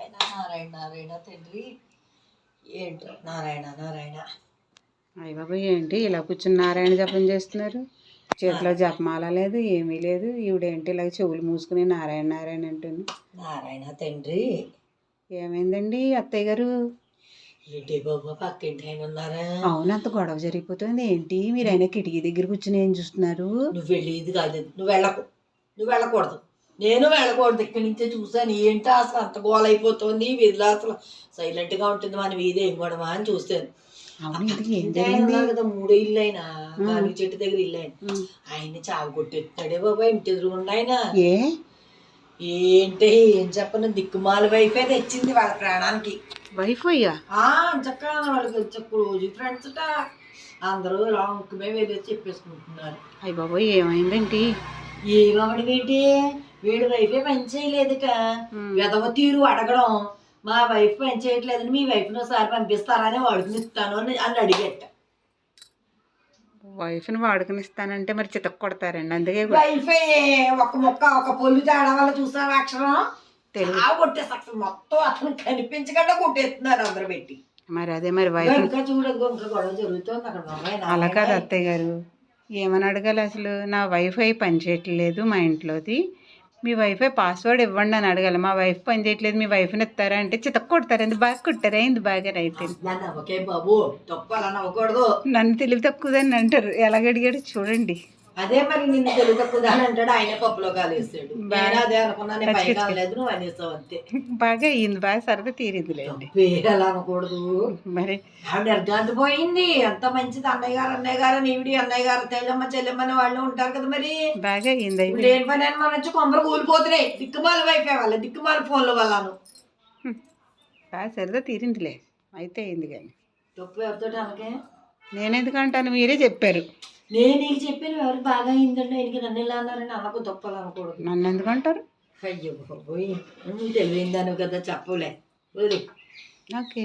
నారాయణ నారాయణ నారాయణ తండ్రి ఏంటో నారాయణ నారాయణ. అయ్య బాబు ఏంటి ఇలా కూర్చుని నారాయణ జపం చేస్తున్నారు? చేతిలో జపమాల లేదు, ఏమీ లేదు. ఈవిడేంటి ఇలా చెవులు మూసుకుని నారాయణ నారాయణ అంటుంది. నారాయణ తండ్రి. ఏమైందండి అత్తయ్య గారు? ఏంటి బాబు పక్కింటి ఆయన ఉన్నారా? అవును, అంత గొడవ జరిగిపోతుంది ఏంటి? మీరు అయినా కిటికీ దగ్గర కూర్చుని ఏం చూస్తున్నారు? నువ్వు వెళ్ళేది కాదు, నువ్వు వెళ్ళకూడదు. నేను వెళ్ళకూడదు. ఇక్కడి నుంచే చూసాను. ఏంటో అసలు అంత గోల అయిపోతుంది. వీధిలో అసలు సైలెంట్గా ఉంటుంది మన వీధి ఏం గొడవ అని చూస్తాను. కదా 3 ఇల్లు అయినా నాలుగు చెట్టు దగ్గర ఇల్లు అయినా ఆయన్ని చావు కొట్టేస్తున్నాడే బాబా ఇంటి ఎదురుగుండా ఆయన. ఏంటి ఏం చెప్పను, దిక్కుమాల వైఫే తెచ్చింది వాళ్ళ ప్రాణానికి. వైఫయ్యా? చక్కగా వాళ్ళకి రోజు ఫ్రెండ్స్ అందరూ ఇలా ముఖ్యమే వెళ్ళేసి చెప్పేసుకుంటున్నారు. అయ్య బాబోయ్ ఏమైందేంటి? ఏమవడం ఏంటి, వీడి వైఫే పని చేయలేదుట. వెదవ తీరు అడగడం, మా వైఫ్ పని చేయట్లేదని మీ వైఫ్ని ఒకసారి పంపిస్తారని వాడుకునిస్తాను అని అడిగేట. వైఫ్ని వాడుకునిస్తానంటే మరి చితక్ కొడతారండి. అందుకే వైఫే ఒక మొక్క ఒక పొల్లు తేడా వల్ల చూసావా అక్షరం కొట్టేసి అసలు మొత్తం అతను కనిపించకుండా కొట్టేస్తున్నారు అందరు పెట్టి. మరి అదే మరి వైఫ్ ఇంకా చూడదు ఇంకా గొడవ జరుగుతుంది అక్కడ. అలా కాదు అత్తయ్య గారు, ఏమని అడగాలి అసలు? నా వైఫై పని చేయట్లేదు మా ఇంట్లోది, మీ వైఫై పాస్వర్డ్ ఇవ్వండి అని అడగాలి. మా వైఫ్ పని చేయట్లేదు, మీ వైఫ్ని ఇస్తారా అంటే చితక్ కొడతారు. ఎందుకు బాగా కొట్టారా? ఏంది బాగా అయితే ఓకే బాబు తప్పలా నవ్వకూడదు. నన్ను తెలివి తక్కువదని అంటారు. ఎలాగడిగాడు చూడండి. అదే మరి నిన్ను తెలుగు తక్కువ అని అంటాడు, ఆయన పప్పులో కాలేస్తాడు. అదే అనుకున్నాను నువ్వు అనేసావు అంతే. బాగా అయ్యింది, బాగా సరదా తీరిందిలేండి. పేరు ఎలా అనకూడదు మరి. ఆవిడ అర్గాంతి పోయింది. ఎంత మంచిది అన్నయ్య గారు నీవిడి అన్నయ్య గారు చెల్లెమ్మని వాళ్ళు ఉంటారు కదా. మరి బాగా అయ్యింది. లేని పని అని మన వచ్చి కొంపలు కూలిపోతున్నాయి. దిక్కుమాల వైఫై వాళ్ళ దిక్కుమాల ఫోన్ల వల్లను. బాగా సరదా తీరిందిలే అయితే అయింది. కానీ తప్పు ఎవరితో అలాగే నేనెందుకంటాను, మీరే చెప్పారు. నేను నీకు చెప్పాను ఎవరికి బాగా అయిందండి, ఆయనకి నన్ను ఇలా అన్నారని అన్నకు తప్పాలనకూడదు. నన్ను ఎందుకంటారు? అయ్యో పోయి నువ్వు తెలివిందాను కదా చెప్పలే. ఓకే.